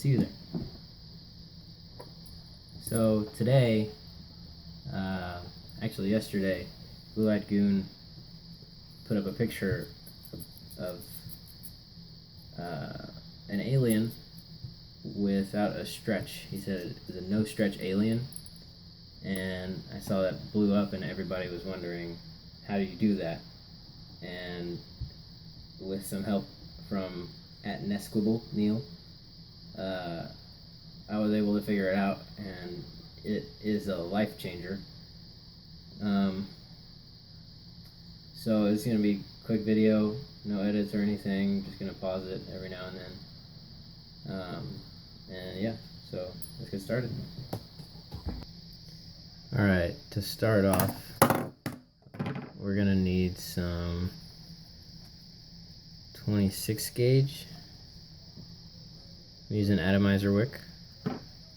see you there. So today, actually yesterday, Blue Eyed Goon put up a picture of an alien without a stretch. He said it was a no stretch alien, and I saw that blew up, and everybody was wondering, how do you do that? And with some help from @Nesquibble Neil, I was able to figure it out, and it is a life changer. So it's gonna be a quick video, no edits or anything. Just gonna pause it every now and then. And yeah, so let's get started. Alright, to start off, we're gonna need some 26 gauge. I'm using atomizer wick,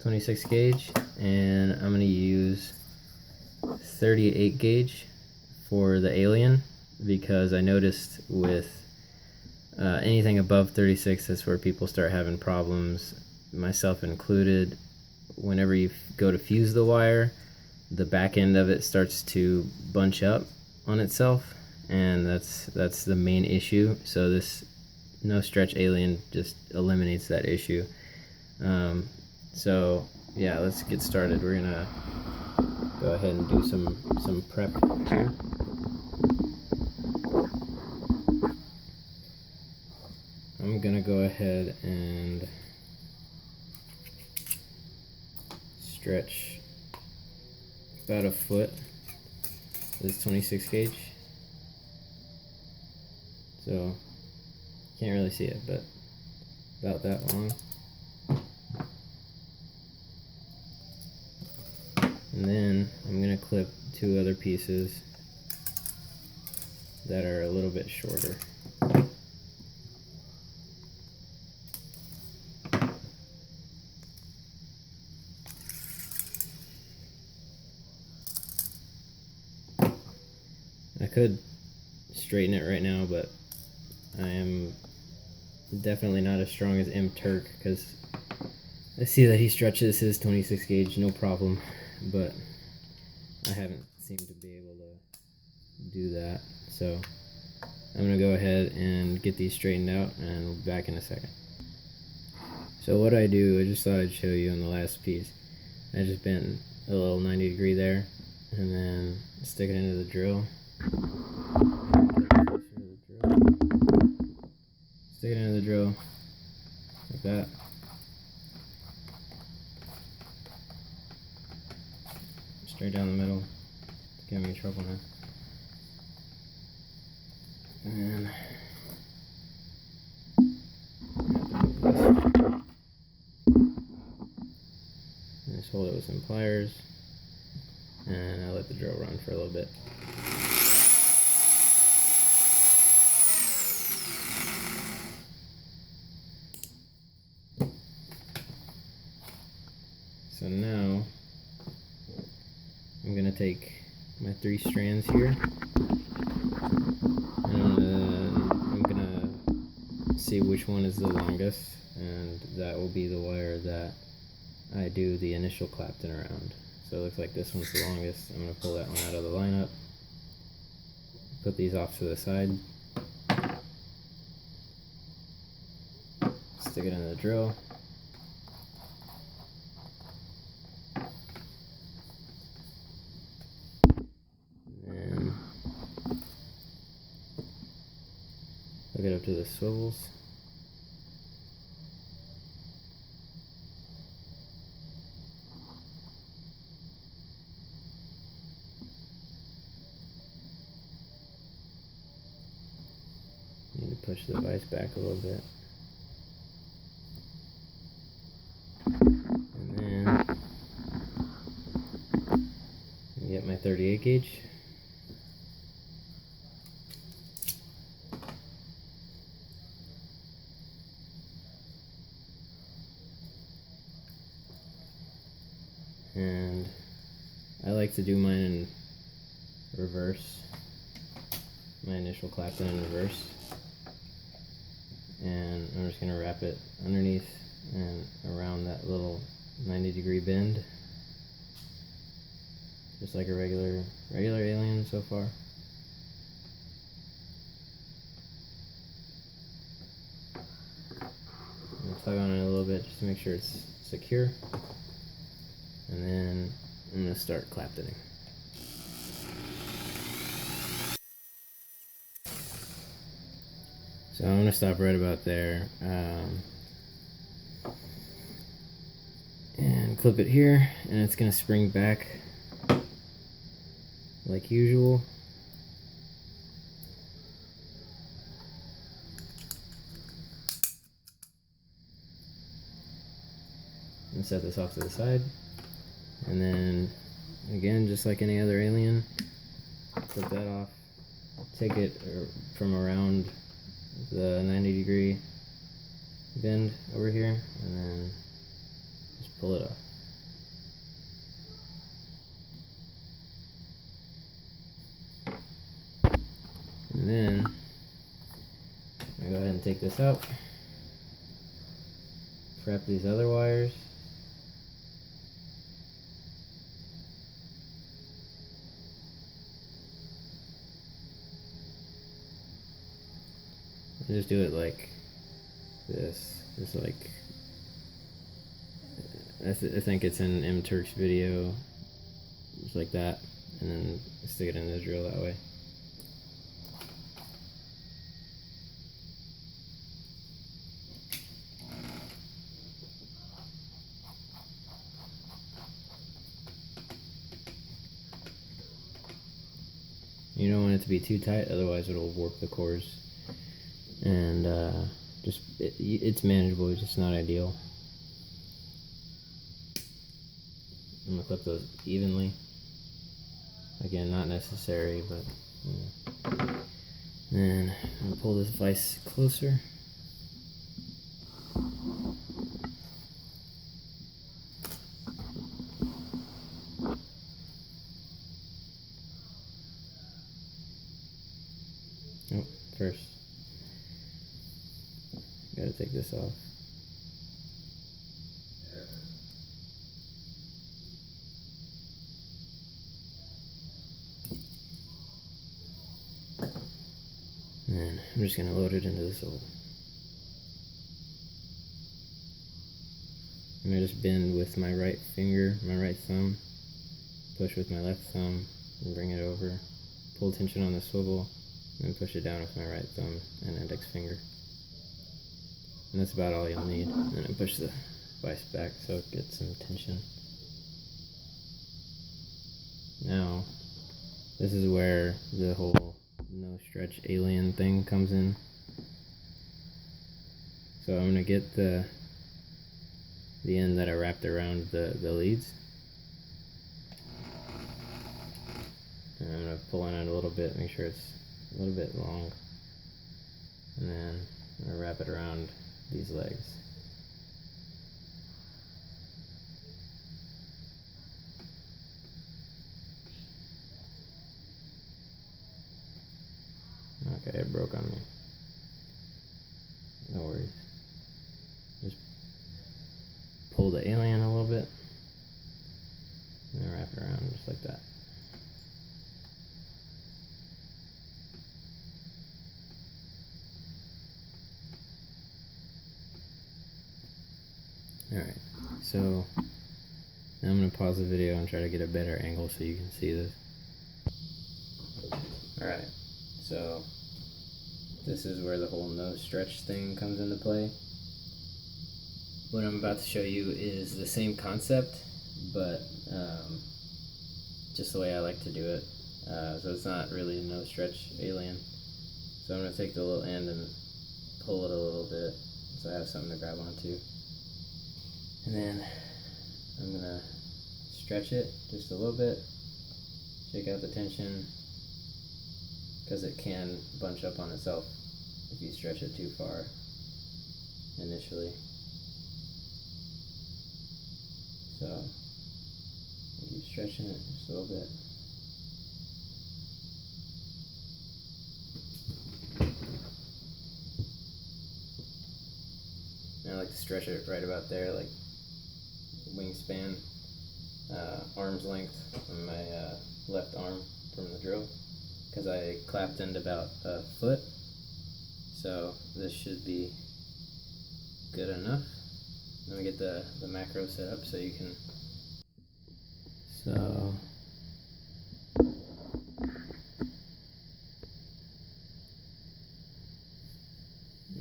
26 gauge, and I'm gonna use 38 gauge for the alien, because I noticed with anything above 36, that's where people start having problems, myself included. Whenever you go to fuse the wire, the back end of it starts to bunch up on itself, and that's the main issue. So this no stretch alien just eliminates that issue. So yeah, let's get started. We're gonna go ahead and do some prep here. I'm gonna go ahead and stretch about a foot. This 26 gauge. So can't really see it, but about that long. And then I'm gonna clip two other pieces that are a little bit shorter. I could straighten it right now, but I am definitely not as strong as M Turk, because I see that he stretches his 26 gauge no problem, but I haven't seemed to be able to do that. So I'm gonna go ahead and get these straightened out, and we'll be back in a second. So what I do, I just thought I'd show you on the last piece. I just bent a little 90 degree there, and then stick it into the drill. Stick it into the drill like that. Straight down the middle. It's giving me trouble now. And just hold it with some pliers, and I let the drill run for a little bit. So now I'm gonna take my 3 strands here, and I'm gonna see which one is the longest, and that will be the wire that I do the initial Clapton around. So it looks like this one's the longest. I'm gonna pull that one out of the lineup, put these off to the side, stick it in the drill. Hook it up to the swivels. Need to push the vise back a little bit. And then get my 38 gauge. And I like to do mine in reverse, my initial Clapton in reverse, and I'm just going to wrap it underneath and around little 90-degree bend, just like a regular alien so far. I'm gonna tug on it a little bit just to make sure it's secure, and then I'm gonna start claptoning. So I'm gonna stop right about there, and clip it here, and it's gonna spring back like usual. And set this off to the side, and then again, just like any other alien, clip that off, take it from around the 90-degree bend over here, and then just pull it off. And then I go ahead and take this out, prep these other wires, and just do it like this. Just like, I think it's in M Turk's video, just like that, and then stick it in the drill that way. You don't want it to be too tight, otherwise it'll warp the cores. And it's manageable, it's just not ideal. I'm gonna clip those evenly. Again, not necessary, but then I'm gonna pull this vise closer. Oh, first, gotta take this off. And then I'm just gonna load it into this hole. I'm gonna just bend with my right finger, my right thumb, push with my left thumb, and bring it over. Pull tension on the swivel, and push it down with my right thumb and index finger. And that's about all you'll need. And then push the vise back so it gets some tension. Now, this is where the whole no stretch alien thing comes in. So I'm gonna get the end that I wrapped around the leads. And I'm gonna pull on it a little bit, make sure it's a little bit long. And then I'm gonna wrap it around these legs. Okay, it broke on me. No worries. Just pull the alien a little bit, and then wrap it around just like that. Alright, so now I'm going to pause the video and try to get a better angle so you can see this. Alright, so this is where the whole no stretch thing comes into play. What I'm about to show you is the same concept, but just the way I like to do it. So it's not really a no stretch alien. So I'm going to take the little end and pull it a little bit so I have something to grab onto. And then I'm going to stretch it just a little bit, shake out the tension, because it can bunch up on itself if you stretch it too far initially. So keep stretching it just a little bit. And I like to stretch it right about there, like wingspan, arm's length on my left arm from the drill, because I clapped in about a foot. So this should be good enough. Let me get the macro set up so you can. So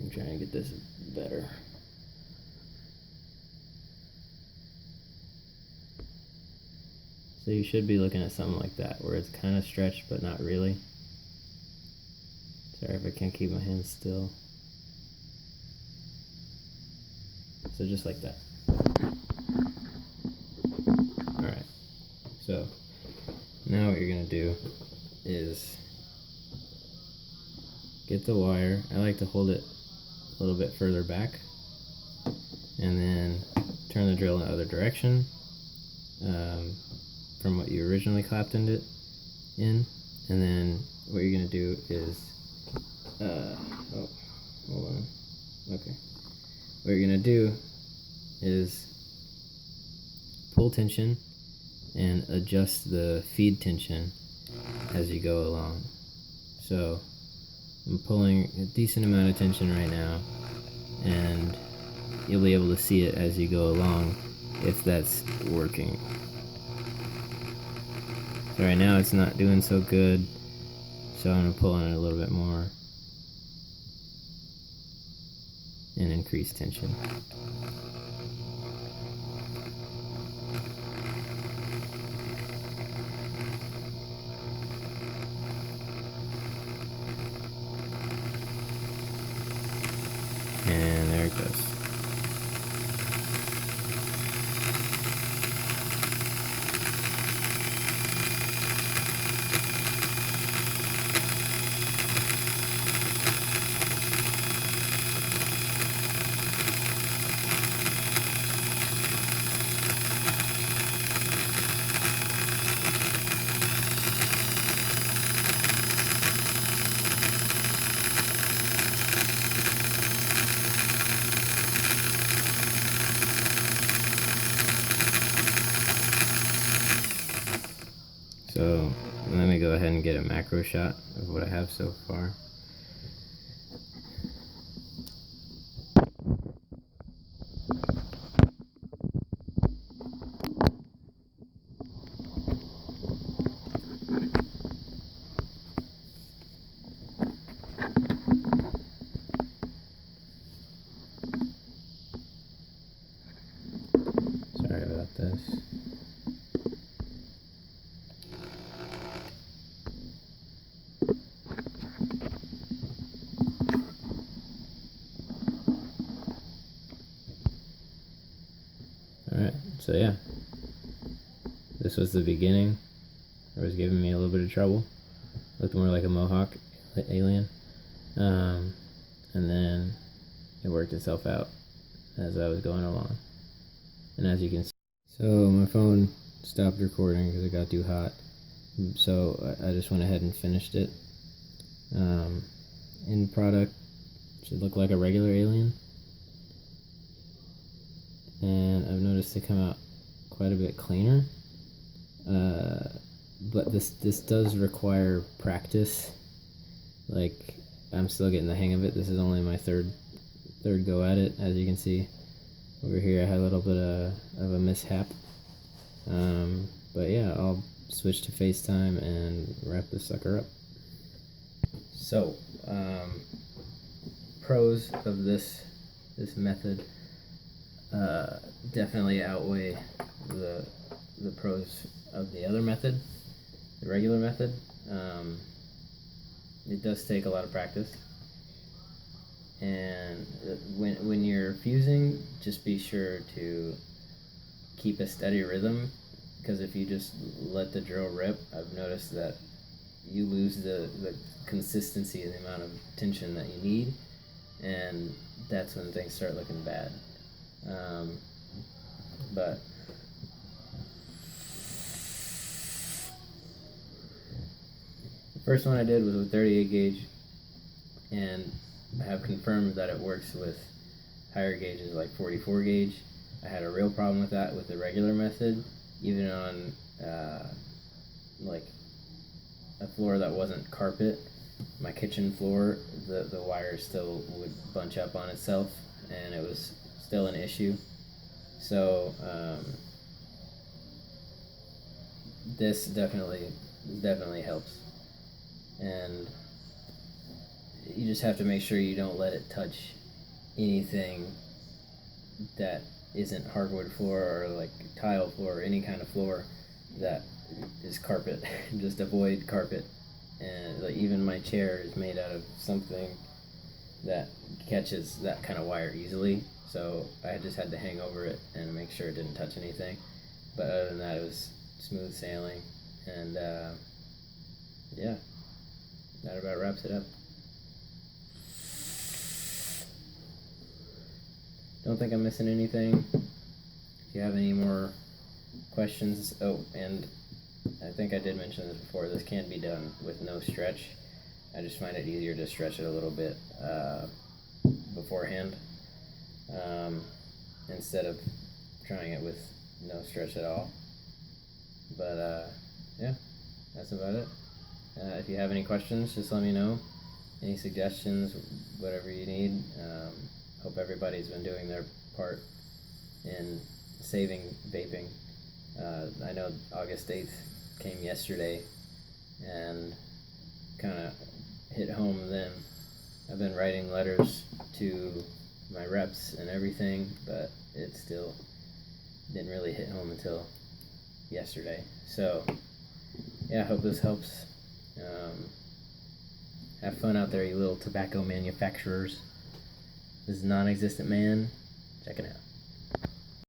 I'm trying to get this better. So you should be looking at something like that, where it's kind of stretched but not really. Sorry if I can't keep my hands still. So just like that. Alright, so now what you're going to do is get the wire. I like to hold it a little bit further back, and then turn the drill in the other direction from what you originally clapped it in. And then what you're going to do is oh, hold on. Okay. What you're going to do is pull tension and adjust the feed tension as you go along. So I'm pulling a decent amount of tension right now, and you'll be able to see it as you go along if that's working. So right now it's not doing so good, so I'm going to pull on it a little bit more and increase tension. And there it goes. So let me go ahead and get a macro shot of what I have so far. Sorry about this. Alright, so yeah, this was the beginning. It was giving me a little bit of trouble. Looked more like a Mohawk alien. And then it worked itself out as I was going along. And as you can see, so my phone stopped recording because it got too hot. So I just went ahead and finished it. End product should look like a regular alien. And I've noticed they come out quite a bit cleaner. But this does require practice. Like, I'm still getting the hang of it. This is only my third go at it. As you can see over here, I had a little bit of a mishap. But yeah, I'll switch to FaceTime and wrap this sucker up. So, pros of this method definitely outweigh the pros of the other method, the regular method. It does take a lot of practice, and when you're fusing, just be sure to keep a steady rhythm, because if you just let the drill rip, I've noticed that you lose the consistency and the amount of tension that you need, and that's when things start looking bad. But the first one I did was with 38 gauge, and I have confirmed that it works with higher gauges like 44 gauge. I had a real problem with that with the regular method, even on like a floor that wasn't carpet. My kitchen floor, the wire still would bunch up on itself, and it was still an issue. So this definitely helps, and you just have to make sure you don't let it touch anything that isn't hardwood floor or like tile floor or any kind of floor that is carpet. Just avoid carpet. And like, even my chair is made out of something that catches that kind of wire easily, so I just had to hang over it and make sure it didn't touch anything. But other than that, it was smooth sailing, and yeah, that about wraps it up. Don't think I'm missing anything. If you have any more questions, oh, and I think I did mention this before, this can be done with no stretch. I just find it easier to stretch it a little bit beforehand instead of trying it with no stretch at all. But yeah, that's about it. If you have any questions, just let me know. Any suggestions, whatever you need. Hope everybody's been doing their part in saving vaping. I know August 8th came yesterday and kind of hit home then. I've been writing letters to my reps and everything, but it still didn't really hit home until yesterday. So yeah, I hope this helps. Have fun out there, you little tobacco manufacturers. This is Non-Existent Man. Checking out.